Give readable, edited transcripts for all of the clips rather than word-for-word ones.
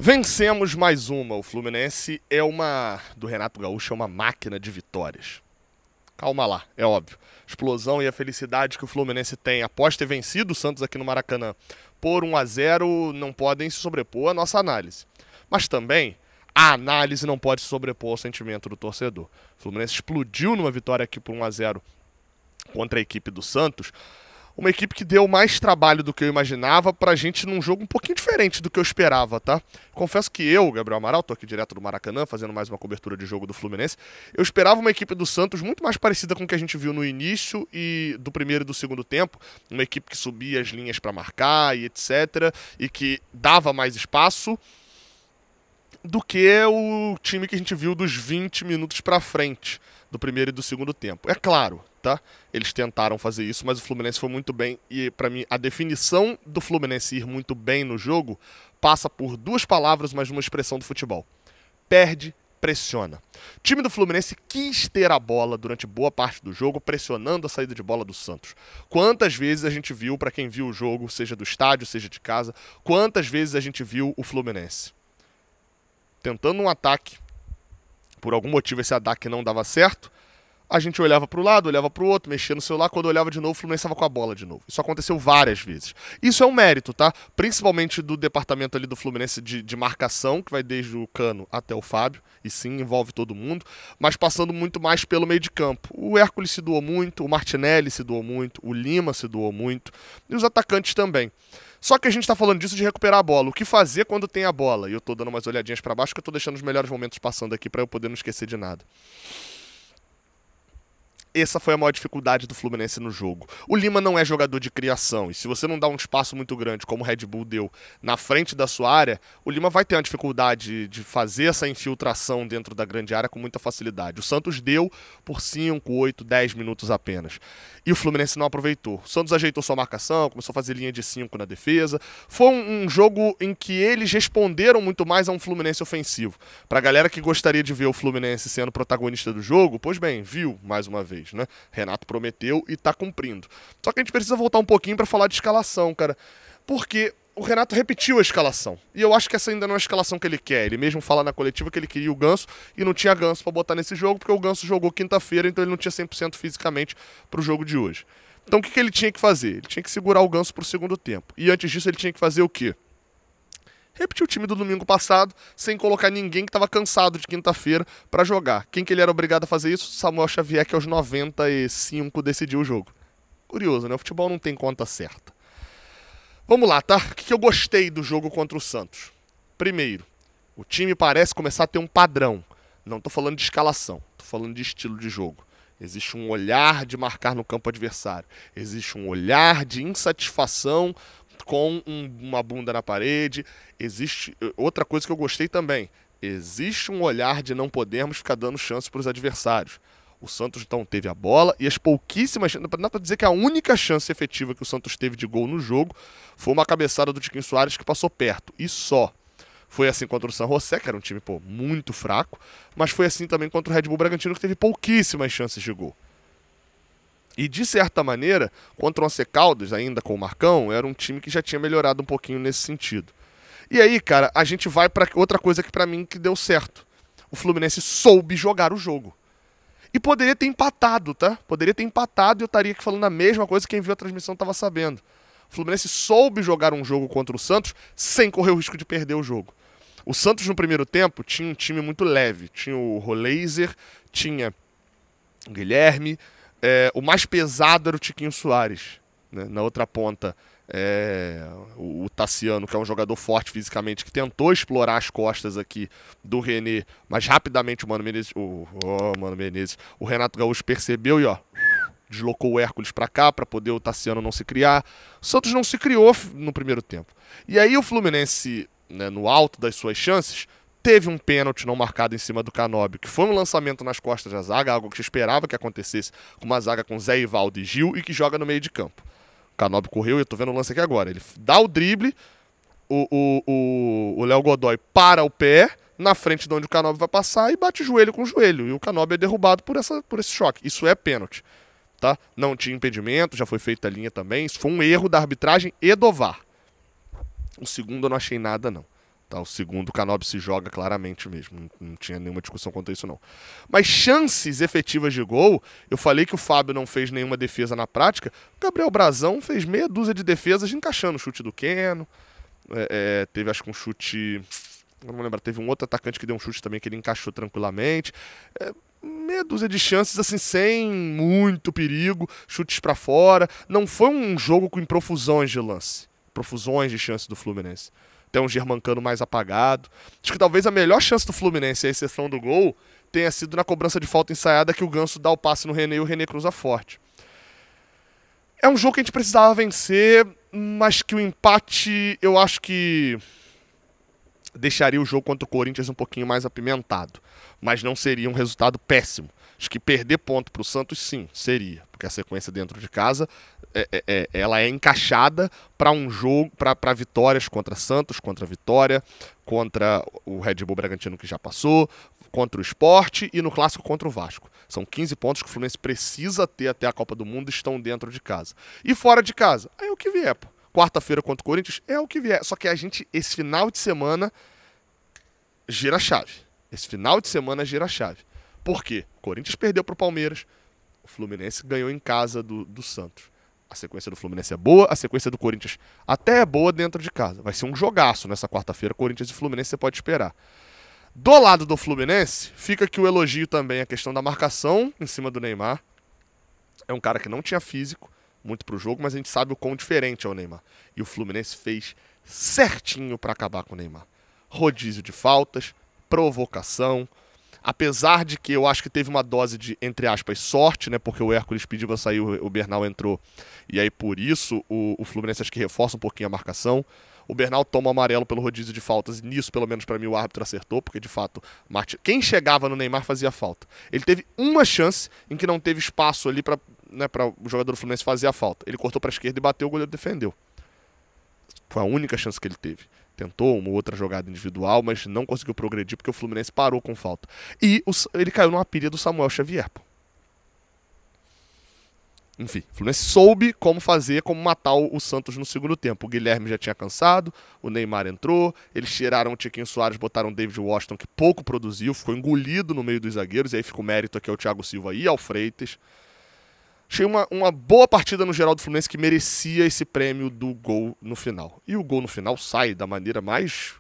Vencemos mais uma. O Fluminense do Renato Gaúcho, é uma máquina de vitórias. Calma lá, é óbvio. Explosão e a felicidade que o Fluminense tem após ter vencido o Santos aqui no Maracanã por 1-0 não podem se sobrepor à nossa análise. Mas também a análise não pode se sobrepor ao sentimento do torcedor. O Fluminense explodiu numa vitória aqui por 1-0 contra a equipe do Santos. Uma equipe que deu mais trabalho do que eu imaginava pra gente num jogo um pouquinho diferente do que eu esperava, tá? Confesso que eu, Gabriel Amaral, tô aqui direto do Maracanã, fazendo mais uma cobertura de jogo do Fluminense. Eu esperava uma equipe do Santos muito mais parecida com o que a gente viu no início e do primeiro e do segundo tempo. Uma equipe que subia as linhas pra marcar e etc. E que dava mais espaço do que o time que a gente viu dos 20 minutos pra frente do primeiro e do segundo tempo. É claro, tá? Eles tentaram fazer isso, mas o Fluminense foi muito bem. E pra mim, a definição do Fluminense ir muito bem no jogo passa por duas palavras, mas uma expressão do futebol: perde, pressiona. O time do Fluminense quis ter a bola durante boa parte do jogo, pressionando a saída de bola do Santos. Quantas vezes a gente viu, pra quem viu o jogo, seja do estádio, seja de casa, quantas vezes a gente viu o Fluminense tentando um ataque, por algum motivo esse ataque não dava certo, a gente olhava para o lado, olhava para o outro, mexia no celular, quando olhava de novo, o Fluminense estava com a bola de novo. Isso aconteceu várias vezes. Isso é um mérito, tá? Principalmente do departamento ali do Fluminense de marcação, que vai desde o Cano até o Fábio, e sim, envolve todo mundo, mas passando muito mais pelo meio de campo. O Hércules se doou muito, o Martinelli se doou muito, o Lima se doou muito, e os atacantes também. Só que a gente tá falando disso de recuperar a bola. O que fazer quando tem a bola? E eu tô dando umas olhadinhas para baixo, que eu tô deixando os melhores momentos passando aqui para eu poder não esquecer de nada. Essa foi a maior dificuldade do Fluminense no jogo. O Lima não é jogador de criação, e se você não dá um espaço muito grande, como o Red Bull deu, na frente da sua área, o Lima vai ter uma dificuldade de fazer essa infiltração dentro da grande área com muita facilidade. O Santos deu por 5, 8, 10 minutos apenas. E o Fluminense não aproveitou. O Santos ajeitou sua marcação, começou a fazer linha de 5 na defesa. Foi um jogo em que eles responderam muito mais a um Fluminense ofensivo. Pra galera que gostaria de ver o Fluminense sendo protagonista do jogo, pois bem, viu mais uma vez, né? Renato prometeu e tá cumprindo. Só que a gente precisa voltar um pouquinho pra falar de escalação, cara. Porque o Renato repetiu a escalação. E eu acho que essa ainda não é a escalação que ele quer. Ele mesmo fala na coletiva que ele queria o Ganso e não tinha Ganso pra botar nesse jogo, porque o Ganso jogou quinta-feira, então ele não tinha 100% fisicamente pro jogo de hoje. Então o que ele tinha que fazer? Ele tinha que segurar o Ganso pro segundo tempo. E antes disso ele tinha que fazer o quê? Repetiu o time do domingo passado, sem colocar ninguém que estava cansado de quinta-feira para jogar. Quem que ele era obrigado a fazer isso? Samuel Xavier, que aos 95 decidiu o jogo. Curioso, né? O futebol não tem conta certa. Vamos lá, tá? O que eu gostei do jogo contra o Santos? Primeiro, o time parece começar a ter um padrão. Não tô falando de escalação, tô falando de estilo de jogo. Existe um olhar de marcar no campo adversário. Existe um olhar de insatisfação com uma bunda na parede. Existe outra coisa que eu gostei também. Existe um olhar de não podermos ficar dando chance para os adversários. O Santos então teve a bola e as pouquíssimas... Não dá pra dizer que a única chance efetiva que o Santos teve de gol no jogo foi uma cabeçada do Tiquinho Soares que passou perto. E só. Foi assim contra o San José, que era um time muito fraco, mas foi assim também contra o Red Bull Bragantino, que teve pouquíssimas chances de gol. E, de certa maneira, contra o Once Caldas, ainda com o Marcão, era um time que já tinha melhorado um pouquinho nesse sentido. E aí, cara, a gente vai pra outra coisa que pra mim que deu certo. O Fluminense soube jogar o jogo. E poderia ter empatado, tá? Poderia ter empatado e eu estaria aqui falando a mesma coisa que quem viu a transmissão estava sabendo. O Fluminense soube jogar um jogo contra o Santos sem correr o risco de perder o jogo. O Santos, no primeiro tempo, tinha um time muito leve. Tinha o Roleiser, tinha o Guilherme... o mais pesado era o Tiquinho Soares, né? Na outra ponta, o Tassiano, que é um jogador forte fisicamente, que tentou explorar as costas aqui do René, mas rapidamente o Mano Menezes, o Renato Gaúcho percebeu e deslocou o Hércules para cá para poder o Tassiano não se criar. O Santos não se criou no primeiro tempo. E aí o Fluminense, né, no alto das suas chances, teve um pênalti não marcado em cima do Canóbio, que foi um lançamento nas costas da zaga, algo que se esperava que acontecesse com uma zaga com Zé Ivaldo e Gil e que joga no meio de campo. O Canóbio correu, e eu tô vendo o lance aqui agora, ele dá o drible, o Léo Godoy para o pé, na frente de onde o Canóbio vai passar e bate joelho com joelho, e o Canóbio é derrubado por esse choque. Isso é pênalti, tá? Não tinha impedimento, já foi feita a linha também, isso foi um erro da arbitragem e do VAR. O segundo eu não achei nada, não. Tá, o segundo, o Canóbio se joga claramente mesmo. Não tinha nenhuma discussão quanto a isso, não. Mas chances efetivas de gol, eu falei que o Fábio não fez nenhuma defesa na prática. O Gabriel Brazão fez meia dúzia de defesas encaixando o chute do Keno. Teve, acho que um chute... Não me lembro, teve um outro atacante que deu um chute também que ele encaixou tranquilamente. Meia dúzia de chances, assim, sem muito perigo. Chutes pra fora. Não foi um jogo com profusões de lance. Profusões de chances do Fluminense. Tem um Germancano mais apagado. Acho que talvez a melhor chance do Fluminense, à exceção do gol, tenha sido na cobrança de falta ensaiada que o Ganso dá o passe no René e o René cruza forte. É um jogo que a gente precisava vencer, mas que o empate, eu acho que deixaria o jogo contra o Corinthians um pouquinho mais apimentado. Mas não seria um resultado péssimo. Acho que perder ponto para o Santos, sim, seria. Porque a sequência dentro de casa ela é encaixada para um jogo, para vitórias contra Santos, contra Vitória, contra o Red Bull Bragantino que já passou, contra o Sport e no clássico contra o Vasco. São 15 pontos que o Fluminense precisa ter até a Copa do Mundo e estão dentro de casa. E fora de casa, é o que vier, pô. Quarta-feira contra o Corinthians é o que vier. Só que a gente, esse final de semana, gira a chave. Esse final de semana gira a chave. Por quê? O Corinthians perdeu para o Palmeiras, o Fluminense ganhou em casa do Santos. A sequência do Fluminense é boa, a sequência do Corinthians até é boa dentro de casa. Vai ser um jogaço nessa quarta-feira, Corinthians e Fluminense, você pode esperar. Do lado do Fluminense, fica aqui o elogio também, a questão da marcação em cima do Neymar. É um cara que não tinha físico muito pro jogo, mas a gente sabe o quão diferente é o Neymar. E o Fluminense fez certinho para acabar com o Neymar. Rodízio de faltas, provocação. Apesar de que eu acho que teve uma dose de, entre aspas, sorte, né? Porque o Hércules pediu pra sair, o Bernal entrou. E aí, por isso, o Fluminense acho que reforça um pouquinho a marcação. O Bernal toma amarelo pelo rodízio de faltas. E nisso, pelo menos pra mim, o árbitro acertou. Porque, de fato, quem chegava no Neymar fazia falta. Ele teve uma chance em que não teve espaço ali pra o jogador do Fluminense fazer a falta. Ele cortou pra esquerda e bateu, o goleiro defendeu. Foi a única chance que ele teve. Tentou uma outra jogada individual, mas não conseguiu progredir porque o Fluminense parou com falta. E ele caiu numa pilha do Samuel Xavier. Pô. Enfim, o Fluminense soube como fazer, como matar o Santos no segundo tempo. O Guilherme já tinha cansado, o Neymar entrou, eles tiraram o Tiquinho Soares, botaram o David Washington, que pouco produziu, ficou engolido no meio dos zagueiros, e aí fica o mérito aqui ao Thiago Silva e ao Freitas. Achei uma boa partida no geral do Fluminense que merecia esse prêmio do gol no final. E o gol no final sai da maneira mais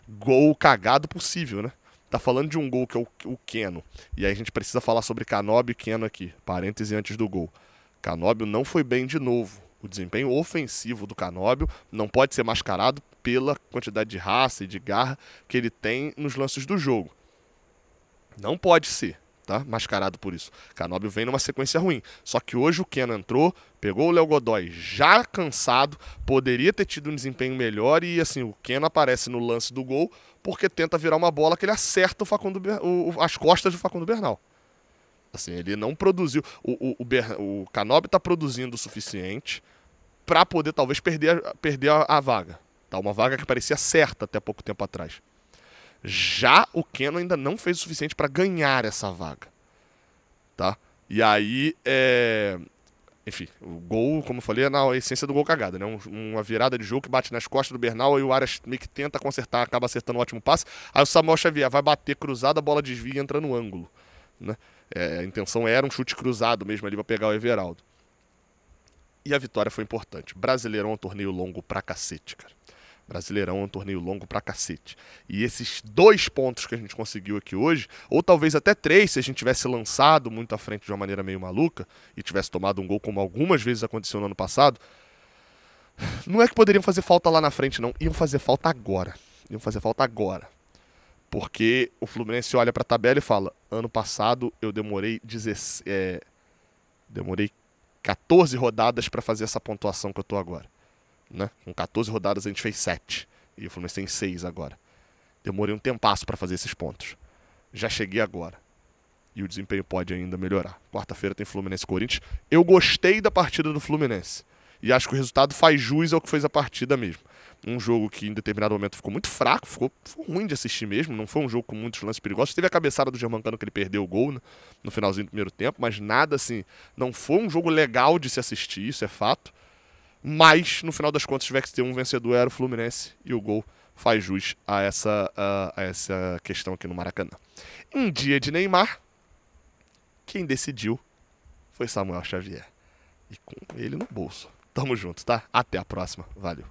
gol cagado possível, né? Tá falando de um gol que é o Keno. E aí a gente precisa falar sobre Canóbio e Keno aqui. Parêntese antes do gol. Canóbio não foi bem de novo. O desempenho ofensivo do Canóbio não pode ser mascarado pela quantidade de raça e de garra que ele tem nos lances do jogo. Não pode ser. Tá? Mascarado por isso. Canóbio vem numa sequência ruim. Só que hoje o Keno entrou, pegou o Léo Godoy já cansado, poderia ter tido um desempenho melhor e assim, o Keno aparece no lance do gol porque tenta virar uma bola que ele acerta as costas do Facundo Bernal. Assim, ele não produziu. O Canóbio está produzindo o suficiente para poder talvez perder a vaga. Tá? Uma vaga que parecia certa até pouco tempo atrás. Já o Keno ainda não fez o suficiente para ganhar essa vaga. Tá? E aí, enfim, o gol, como eu falei, é na essência do gol cagada, né? Uma virada de jogo que bate nas costas do Bernal e o Arias meio que tenta consertar, acaba acertando um ótimo passe. Aí o Samuel Xavier vai bater cruzado, a bola desvia e entra no ângulo. Né? A intenção era um chute cruzado mesmo ali para pegar o Everaldo. E a vitória foi importante. Brasileirão é um torneio longo pra cacete, cara. Brasileirão é um torneio longo pra cacete. E esses 2 pontos que a gente conseguiu aqui hoje, ou talvez até 3, se a gente tivesse lançado muito à frente de uma maneira meio maluca e tivesse tomado um gol como algumas vezes aconteceu no ano passado, não é que poderiam fazer falta lá na frente, não. Iam fazer falta agora. Iam fazer falta agora. Porque o Fluminense olha pra tabela e fala: ano passado eu demorei 14 rodadas pra fazer essa pontuação que eu tô agora. Né? Com 14 rodadas a gente fez 7. E o Fluminense tem 6 agora. Demorei um tempasso para fazer esses pontos. Já cheguei agora. E o desempenho pode ainda melhorar. Quarta-feira tem Fluminense e Corinthians. Eu gostei da partida do Fluminense. E acho que o resultado faz jus ao que fez a partida mesmo. Um jogo que em determinado momento ficou muito fraco. Ficou ruim de assistir mesmo. Não foi um jogo com muitos lances perigosos. Teve a cabeçada do Germancano que ele perdeu o gol, né? No finalzinho do primeiro tempo. Mas nada assim. Não foi um jogo legal de se assistir. Isso é fato. Mas, no final das contas, se tiver que ter um vencedor, era o Fluminense. E o gol faz jus a essa questão aqui no Maracanã. Em dia de Neymar, quem decidiu foi Samuel Xavier. E com ele no bolso. Tamo junto, tá? Até a próxima. Valeu.